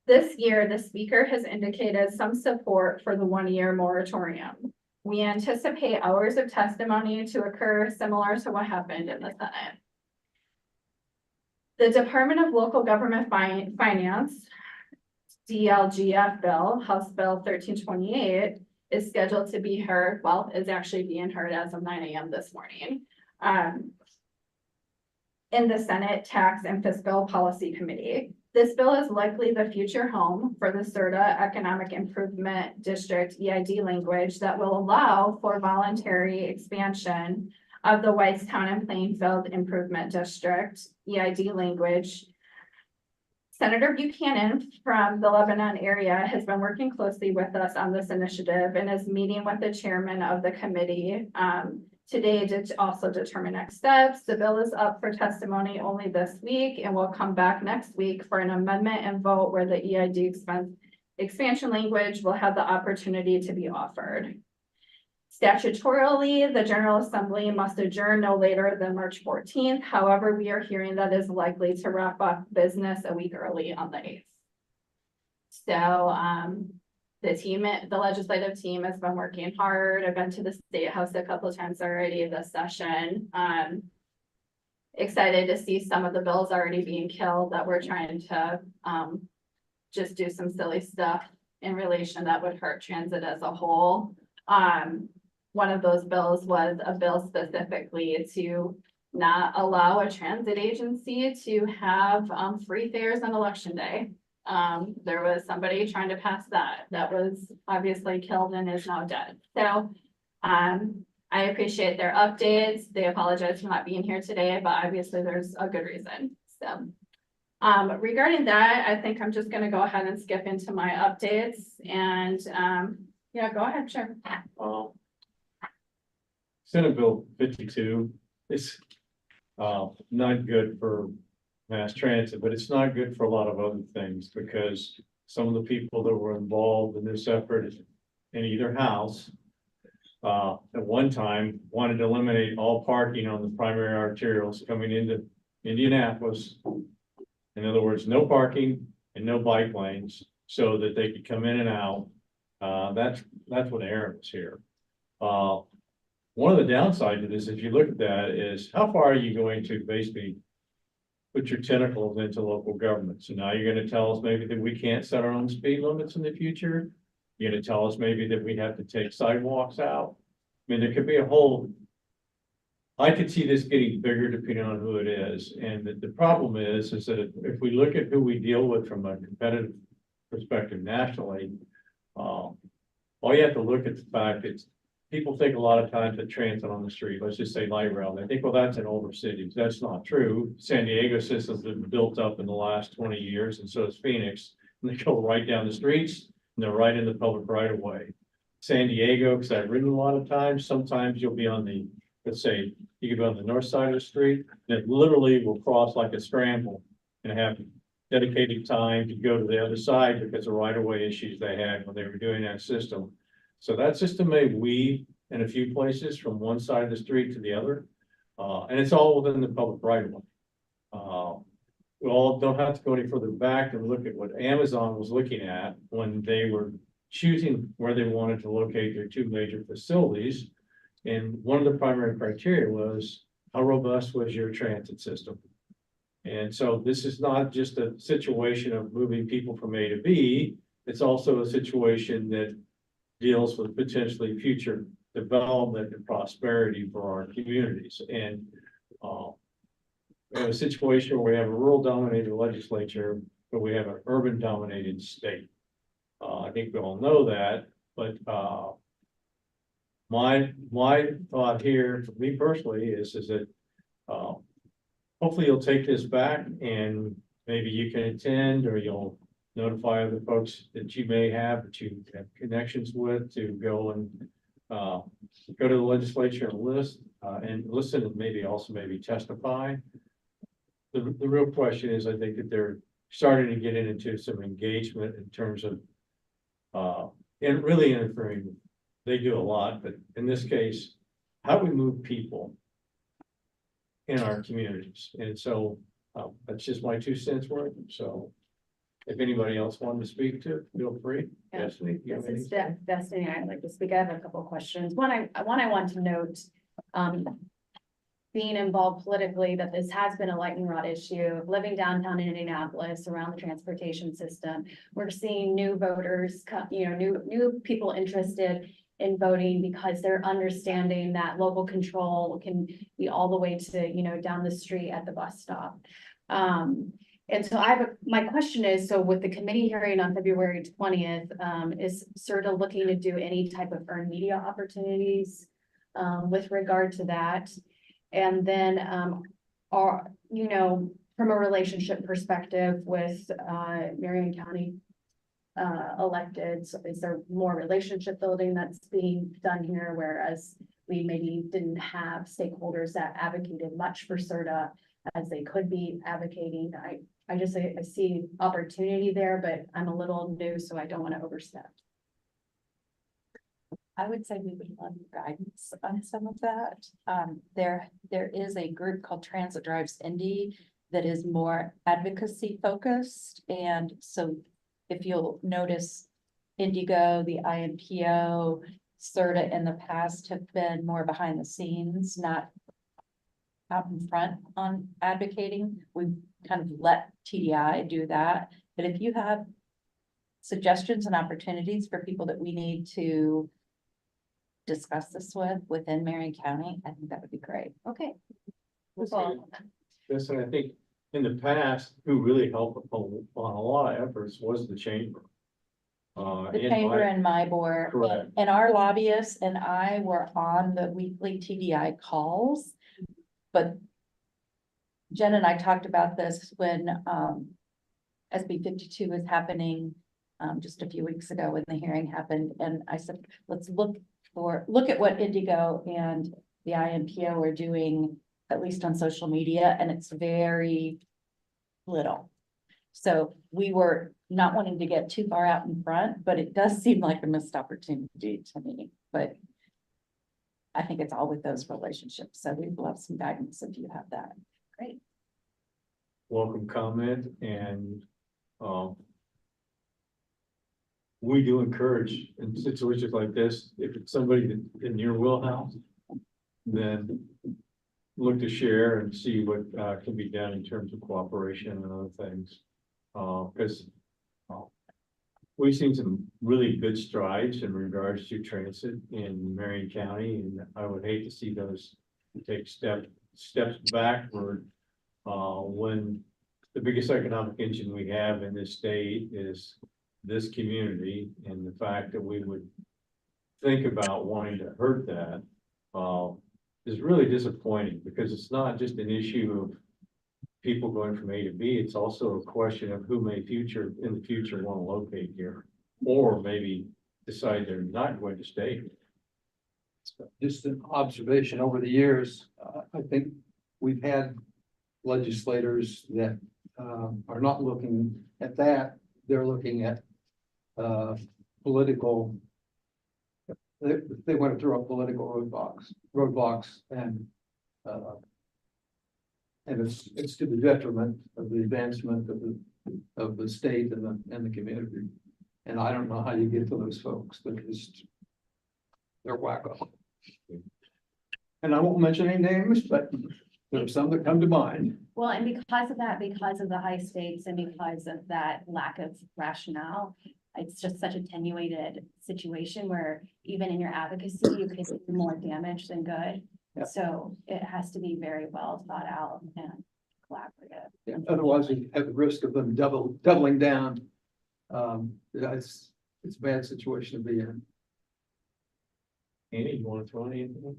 this year the Speaker has indicated some support for the 1-year moratorium. We anticipate hours of testimony to occur similar to what happened in the Senate. The Department of Local Government Finance, DLGF bill, House Bill 1328, is scheduled to be heard, well, is actually being heard as of 9 a.m. this morning. In the Senate Tax and Fiscal Policy Committee. This bill is likely the future home for the CIRTA Economic Improvement District EID language that will allow for voluntary expansion of the Whitestown and Plainfield Improvement District EID language. Senator Buchanan from the Lebanon area has been working closely with us on this initiative and is meeting with the chairman of the committee today to also determine next steps. The bill is up for testimony only this week and will come back next week for an amendment and vote where the EID expansion language will have the opportunity to be offered. Statutorily, the General Assembly must adjourn no later than March 14th. However, we are hearing that is likely to wrap up business a week early on the 8th. So the legislative team has been working hard. I've been to the State House a couple of times already this session. Excited to see some of the bills already being killed that we're trying to just do some silly stuff in relation that would hurt transit as a whole. one of those bills was a bill specifically to not allow a transit agency to have, free fares on election day. There was somebody trying to pass that was obviously killed and is now dead. So, I appreciate their updates. They apologize for not being here today, but obviously there's a good reason. So, regarding that, I think I'm just gonna go ahead and skip into my updates and, yeah, go ahead, Chair. Senate Bill 52 is not good for mass transit, but it's not good for a lot of other things because some of the people that were involved in this effort in either house at one time wanted to eliminate all parking on the primary arterials coming into Indianapolis. In other words, no parking and no bike lanes so that they could come in and out. That's what Aaron was here. One of the downsides of this, if you look at that, is how far are you going to basically put your tentacles into local government? So now you're gonna tell us maybe that we can't set our own speed limits in the future. You're gonna tell us maybe that we have to take sidewalks out. I mean, there could be a whole. I could see this getting bigger depending on who it is. And the problem is that if we look at who we deal with from a competitive perspective nationally, all you have to look at the fact that people think a lot of times that transit on the street, let's just say light rail, they think, well, that's in older cities. That's not true. San Diego systems have been built up in the last 20 years, and so is Phoenix. And they go right down the streets, and they're right in the public right of way. San Diego, because I've ridden a lot of times, sometimes you'll be on the, let's say, you could be on the north side of the street, and it literally will cross like a scramble and have dedicated time to go to the other side because of right of way issues they had when they were doing that system. So that system may weave in a few places from one side of the street to the other. And it's all within the public right of way. We all don't have to go any further back and look at what Amazon was looking at when they were choosing where they wanted to locate their two major facilities. And one of the primary criteria was how robust was your transit system? And so this is not just a situation of moving people from A to B. It's also a situation that deals with potentially future development and prosperity for our communities. And we have a situation where we have a rural dominated legislature, but we have an urban dominated state. I think we all know that, but my thought here, for me personally, is that hopefully you'll take this back and maybe you can attend or you'll notify other folks that you may have, that you have connections with, to go and go to the legislature and listen and maybe also testify. The real question is, I think that they're starting to get into some engagement in terms of and really interfering. They do a lot, but in this case, how do we move people in our communities? And so that's just my 2 cents worth. So if anybody else wanted to speak to it, feel free. Yeah. Destiny, you have This is anything? Destiny. I'd like to speak. I have a couple of questions. One, I want to note, being involved politically, that this has been a lightning rod issue. Living downtown in Indianapolis around the transportation system, we're seeing new voters, new people interested in voting because they're understanding that local control can be all the way to, down the street at the bus stop. And so my question is, so with the committee hearing on February 20th, is CIRTA looking to do any type of earned media opportunities with regard to that? And then, from a relationship perspective with Marion County electeds, is there more relationship building that's being done here, whereas we maybe didn't have stakeholders that advocated much for CIRTA as they could be advocating? I see opportunity there, but I'm a little new, so I don't want to overstep. I would say we would love guidance on some of that. There is a group called Transit Drives Indy that is more advocacy focused. And so if you'll notice, Indigo, the INPO, CIRTA in the past have been more behind the scenes, not out in front on advocating. We've kind of let TDI do that. But if you have suggestions and opportunities for people that we need to discuss this within Marion County, I think that would be great. Okay. Listen, Listen, I think in the past, who really helped on a lot of efforts was the chamber. The and chamber my- and MIBOR, Correct. and our lobbyists and I were on the weekly TDI calls. But Jen and I talked about this when SB 52 was happening just a few weeks ago when the hearing happened, and I said, let's look at what Indigo and the IMPO are doing, at least on social media, and it's very little. So we were not wanting to get too far out in front, but it does seem like a missed opportunity to me, but I think it's all with those relationships. So we'd love some guidance if you have that. Great. Welcome comment and, we do encourage in situations like this, if it's somebody that in your wheelhouse, then look to share and see what, can be done in terms of cooperation and other things. Because we've seen some really good strides in regards to transit in Marion County, and I would hate to see those take steps backward. When the biggest economic engine we have in this state is this community, and the fact that we would think about wanting to hurt that, is really disappointing, because it's not just an issue of people going from A to B, it's also a question of who may in the future want to locate here, or maybe decide they're not going to stay here. Just an observation over the years, I think we've had legislators that are not looking at that. They're looking at political. They want to throw up political roadblocks, and it's to the detriment of the advancement of the state and the community. And I don't know how you get to those folks. They're wacko. And I won't mention any names, but there are some that come to mind. Well, and because of that, because of the high stakes and because of that lack of rationale, it's just such a attenuated situation where even in your advocacy, you could do more damage than good. Yeah. So it has to be very well thought out and collaborative. Yeah, otherwise, we have the risk of them doubling down. It's a bad situation to be in. Annie, you want to throw anything?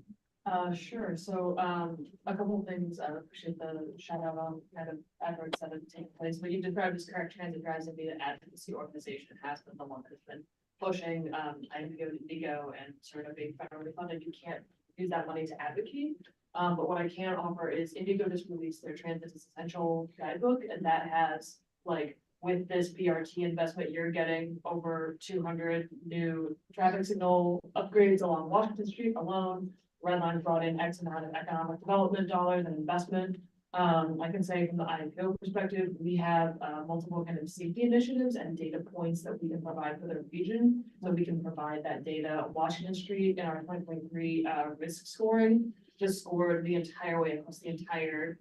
Sure. So, a couple of things. I appreciate the shout out on kind of efforts that have taken place. What you described as correct. Transit Drives and be an advocacy organization has been the one that's been pushing, Indigo and sort of being federally funded. You can't use that money to advocate. But what I can offer is Indigo just released their Transit is Essential guidebook, and that has, like, with this PRT investment, you're getting over 200 new traffic signal upgrades along Washington Street alone. Red Line brought in X amount of economic development dollars and investment. I can say from the IMPO perspective, we have multiple kind of safety initiatives and data points that we can provide for the region. So we can provide that data. Washington Street in our 2023 risk scoring just scored the entire way across the entire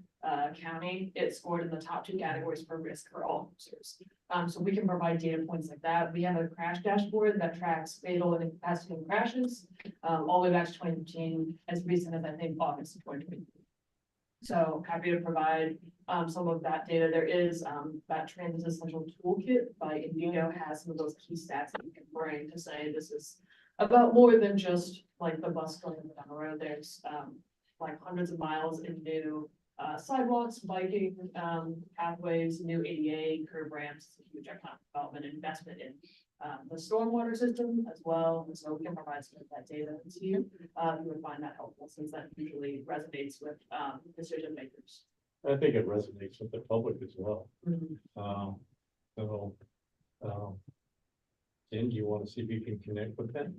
county. It scored in the top 2 categories for risk for all officers. So we can provide data points like that. We have a crash dashboard that tracks fatal and incapacitating crashes all the way back to 2015, as recent as I think August of 2020. So happy to provide some of that data. There is that Transit Essential Toolkit by Indigo has some of those key stats that you can bring to say this is about more than just like the bus going down the road. There's like hundreds of miles in new sidewalks, biking pathways, new ADA curb ramps, huge economic development investment in the stormwater system as well. And so we can provide some of that data to you. You would find that helpful since that usually resonates with decision makers. I think it resonates with the public as well. Jen, do you want to see if you can connect with them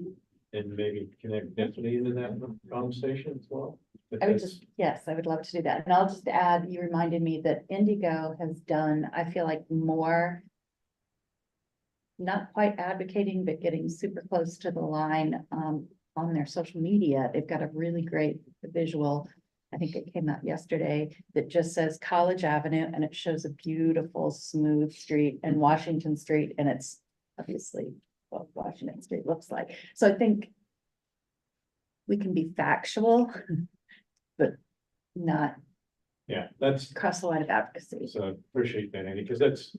and maybe connect Bethany into that conversation as well? I would just, yes, I would love to do that. And I'll just add, you reminded me that Indigo has done, I feel like more, not quite advocating, but getting super close to the line on their social media. They've got a really great visual. I think it came out yesterday that just says College Avenue, and it shows a beautiful smooth street and Washington Street, and it's obviously what Washington Street looks like. So I think we can be factual, but not Yeah, that's, cross a line of advocacy. so I appreciate that, Andy, because that's,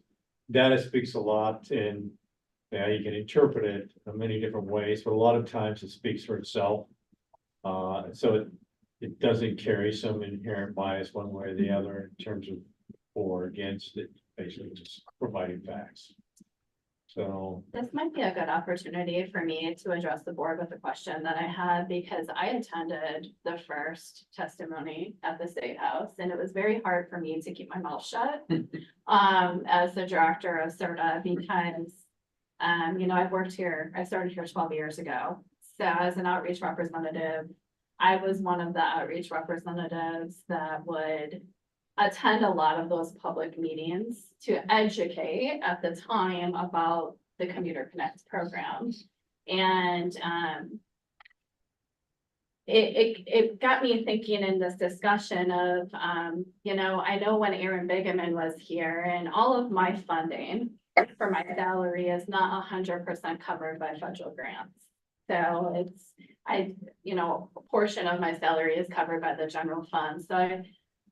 data speaks a lot and yeah, you can interpret it in many different ways, but a lot of times it speaks for itself. So it doesn't carry some inherent bias one way or the other in terms of for or against it, basically just providing facts. So, This might be a good opportunity for me to address the board with a question that I had, because I attended the first testimony at the State House, and it was very hard for me to keep my mouth shut. As the director of CIRTA, because, you know, I started here 12 years ago. So as an outreach representative, I was one of the outreach representatives that would attend a lot of those public meetings to educate at the time about the Commuter Connect program. And it got me thinking in this discussion of, you know, I know when Aaron Bigeman was here, and all of my funding for my salary is not 100% covered by federal grants. So it's, you know, a portion of my salary is covered by the general fund. So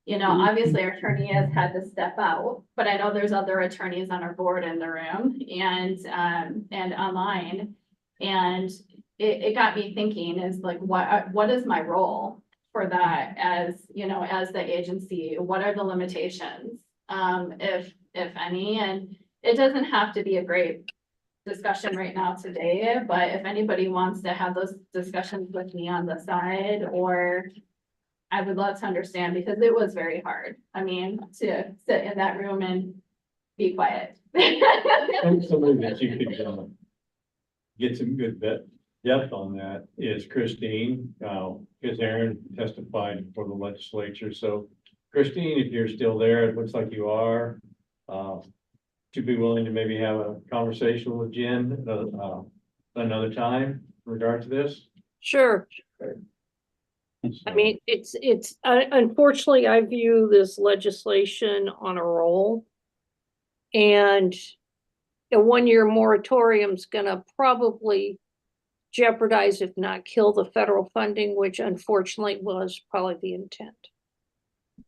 you know, obviously our attorney has had to step out, but I know there's other attorneys on our board in the room and online. And it got me thinking is like, what is my role for that as, you know, as the agency? What are the limitations, if any? And it doesn't have to be a great discussion right now today, but if anybody wants to have those discussions with me on the side, or I would love to understand, because it was very hard. I mean, to sit in that room and be quiet. and somebody that you could get some good depth on that is Christine, because Aaron testified for the legislature. So Christine, if you're still there, it looks like you are. To be willing to maybe have a conversation with Jen another time in regard to this? Sure. I mean, it's unfortunately, I view this legislation on a roll. And a 1-year moratorium is gonna probably jeopardize, if not kill, the federal funding, which unfortunately was probably the intent.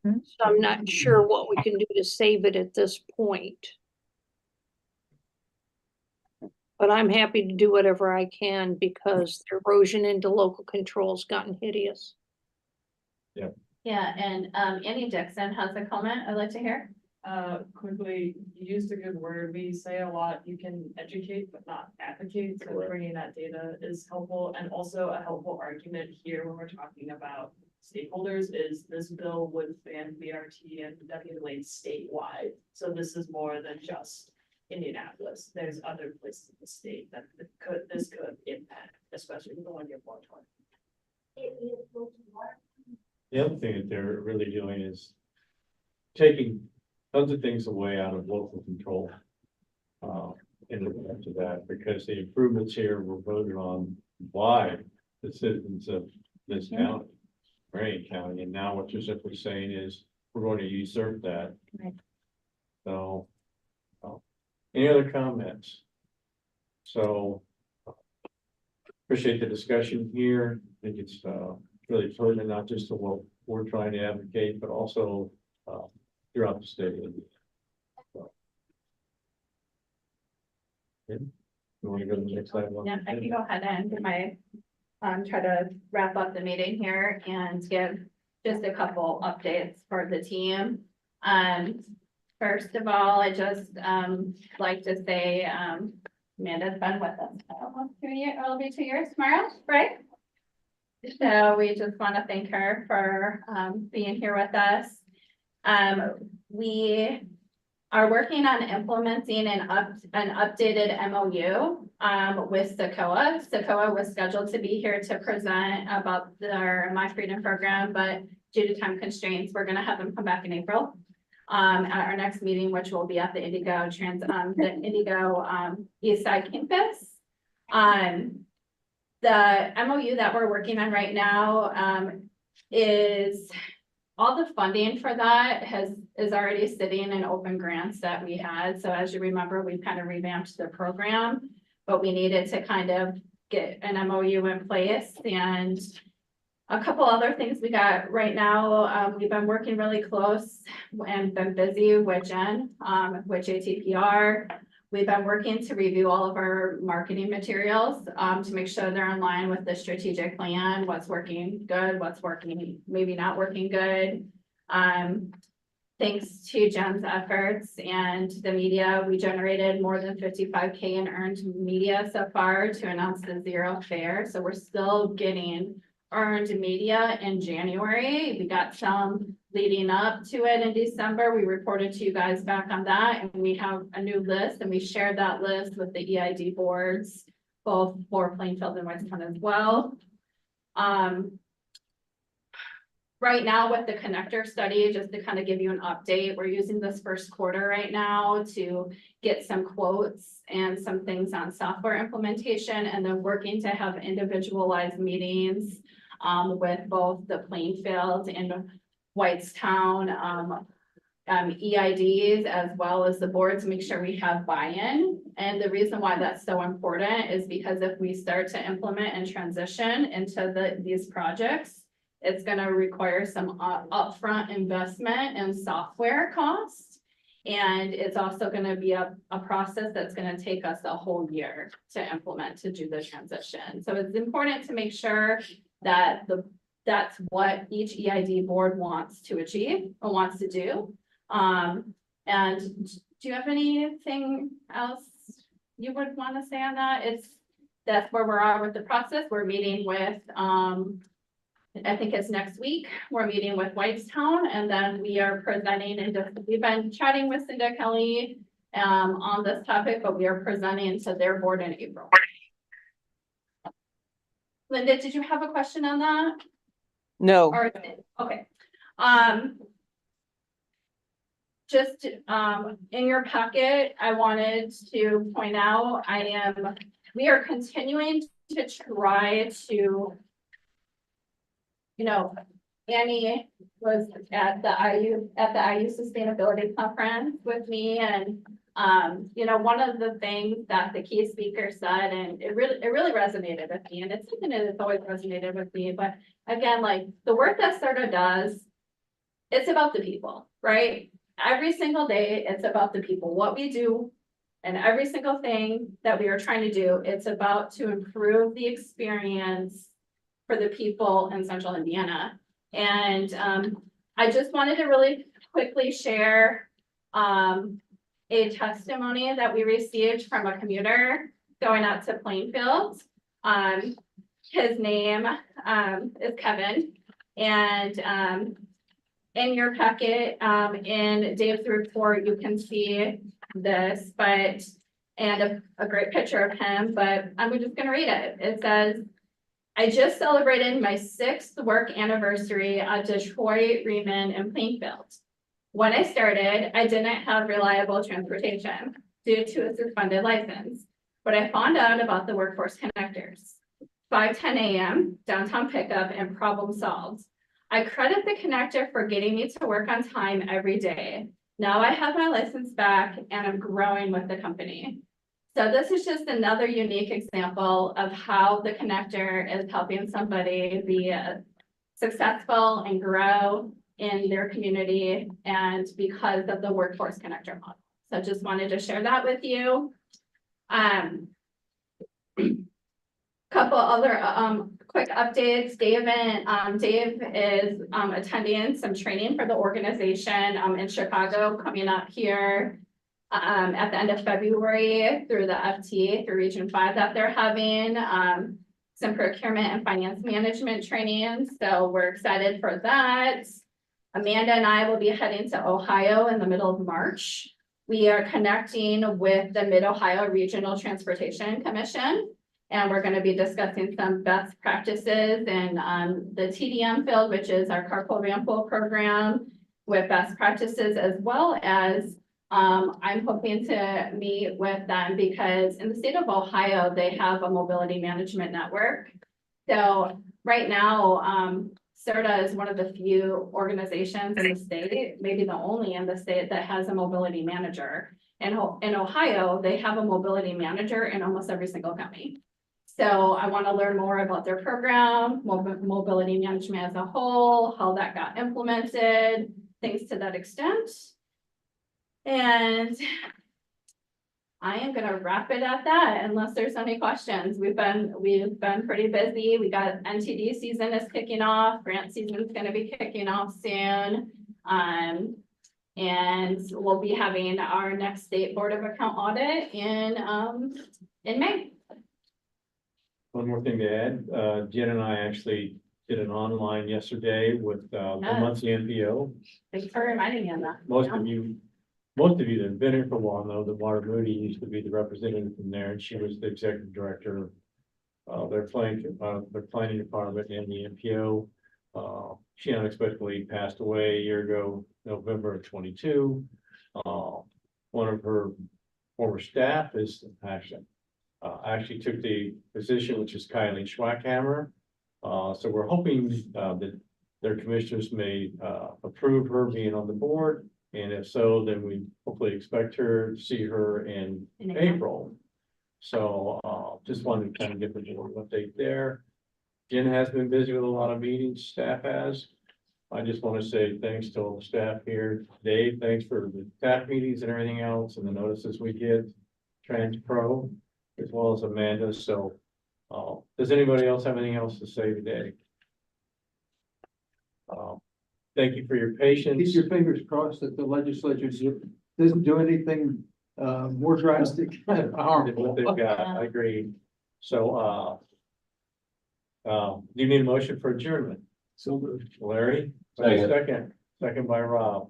Mhm. So I'm not sure what we can do to save it at this point. But I'm happy to do whatever I can, because the erosion into local control's gotten hideous. Yeah, and Annie Dixon has a comment I'd like to hear. Quickly, you used a good word. We say a lot, you can educate but not advocate. So Correct. bringing that data is helpful, and also a helpful argument here when we're talking about stakeholders is this bill would ban BRT and WLA statewide. So this is more than just Indianapolis. There's other places in the state that this could impact, especially with the 1-year moratorium. The other thing that they're really doing is taking tons of things away out of local control. In regard to that, because the improvements here were voted on by the citizens of this county, Marion County, and now what you're simply saying is we're going to usurp that. Right. So, any other comments? So, appreciate the discussion here. I think it's really pertinent, not just to what we're trying to advocate, but also throughout the state. So. Okay. You want to go to the next slide? Yeah, I can go ahead and do my, try to wrap up the meeting here and give just a couple updates for the team. First of all, I just like to say Amanda's been with us for almost 2 years, it'll be 2 years tomorrow, right? So we just want to thank her for being here with us. We are working on implementing an updated MOU with SACOA. SACOA was scheduled to be here to present about their My Freedom program, but due to time constraints, we're going to have them come back in April at our next meeting, which will be at the Indigo East Side campus. The MOU that we're working on right now is all the funding for that is already sitting in open grants that we had. So as you remember, we kind of revamped the program, but we needed to kind of get an MOU in place. And A couple other things we got right now, we've been working really close and been busy with Jen, with JTPR. We've been working to review all of our marketing materials, to make sure they're in line with the strategic plan, what's working good, what's working, maybe not working good. Thanks to Jen's efforts and the media, we generated more than 55K in earned media so far to announce the Zero Fair. So we're still getting earned media in January. We got some leading up to it in December. We reported to you guys back on that, and we have a new list, and we shared that list with the EID boards, both for Plainfield and Whitestown as well. Right now with the connector study, just to kind of give you an update, we're using this first quarter right now to get some quotes and some things on software implementation, and then working to have individualized meetings with both the Plainfield and Whitestown EIDs, as well as the boards, to make sure we have buy-in. And the reason why that's so important is because if we start to implement and transition into these projects, it's gonna require some upfront investment and software costs. And it's also gonna be a process that's gonna take us a whole year to implement, to do the transition. So it's important to make sure that that's what each EID board wants to achieve or wants to do. And do you have anything else you would want to say on that? That's where we're at with the process. We're meeting with, I think it's next week, we're meeting with Whitestown, and then we are presenting, and we've been chatting with Cinda Kelly on this topic, but we are presenting to their board in April. Linda, did you have a question on that? No. Or, okay. Just in your packet, I wanted to point out, we are continuing to try to, Annie was at the IU Sustainability Conference with me, and one of the things that the key speaker said, and it really resonated with me, and it's something that has always resonated with me, but again, like the work that CIRTA does, it's about the people, right? Every single day, it's about the people, what we do, and every single thing that we are trying to do, it's about to improve the experience for the people in Central Indiana. And I just wanted to really quickly share a testimony that we received from a commuter going out to Plainfield. His name is Kevin, and in your packet, in Dave's report, you can see this, and a great picture of him, but I'm just gonna read it. It says, I just celebrated my 6th work anniversary at Detroit, Riemann, and Plainfield. When I started, I didn't have reliable transportation due to a suspended license, but I found out about the workforce connectors. 5:10 a.m., downtown pickup, and problem solved. I credit the connector for getting me to work on time every day. Now I have my license back and I'm growing with the company. So this is just another unique example of how the connector is helping somebody be successful and grow in their community, and because of the workforce connector model. So just wanted to share that with you. Couple other quick updates. Dave is attending some training for the organization in Chicago coming up here at the end of February through the FT, through Region 5 that they're having, some procurement and finance management training. So we're excited for that. Amanda and I will be heading to Ohio in the middle of March. We are connecting with the Mid-Ohio Regional Transportation Commission, and we're going to be discussing some best practices in the TDM field, which is our carpool rampool program, with best practices, as well as I'm hoping to meet with them because in the state of Ohio, they have a mobility management network. So right now, CIRTA is one of the few organizations in the state, maybe the only in the state, that has a mobility manager. And in Ohio, they have a mobility manager in almost every single county. So I want to learn more about their program, mobility management as a whole, how that got implemented, things to that extent. And I am gonna wrap it at that unless there's any questions. We've been pretty busy. We got NTD season is kicking off, grant season's gonna be kicking off soon. And we'll be having our next state Board of Account audit in May. One more thing to add, Jen and I actually did an online yesterday with the Yes. monthly NPO. Thanks for reminding me of that. Most of you that have been here for a while know that Laura Moody used to be the representative from there, and she was the executive director of their planning department and the NPO. She unexpectedly passed away a year ago, November of 22. One of her former staff is actually took the position, which is Kylie Schwackhammer. So we're hoping that their commissioners may approve her being on the board. And if so, then we hopefully expect to see her in April. So just wanted to kind of get the board update there. Jen has been busy with a lot of meetings, staff has. I just want to say thanks to all the staff here. Dave, thanks for the staff meetings and everything else and the notices we get. TransPro, as well as Amanda. So does anybody else have anything else to say today? Thank you for your patience. Keep your fingers crossed that the legislature doesn't do anything more drastic and What harmful. they've got, I agree. So do you need a motion for adjournment? So moved. Larry? Second. Second by Rob.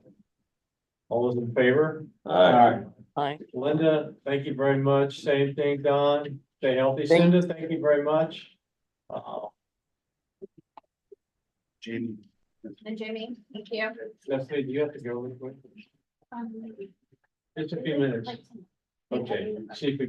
All those in favor? Aye. Aye. Linda, thank you very much. Same thing, Don. Stay healthy. Thank- Cinda, thank you very much. Jamie. And Jamie, thank you. Leslie, do you have to go real quick? Just a few minutes. Okay, see if we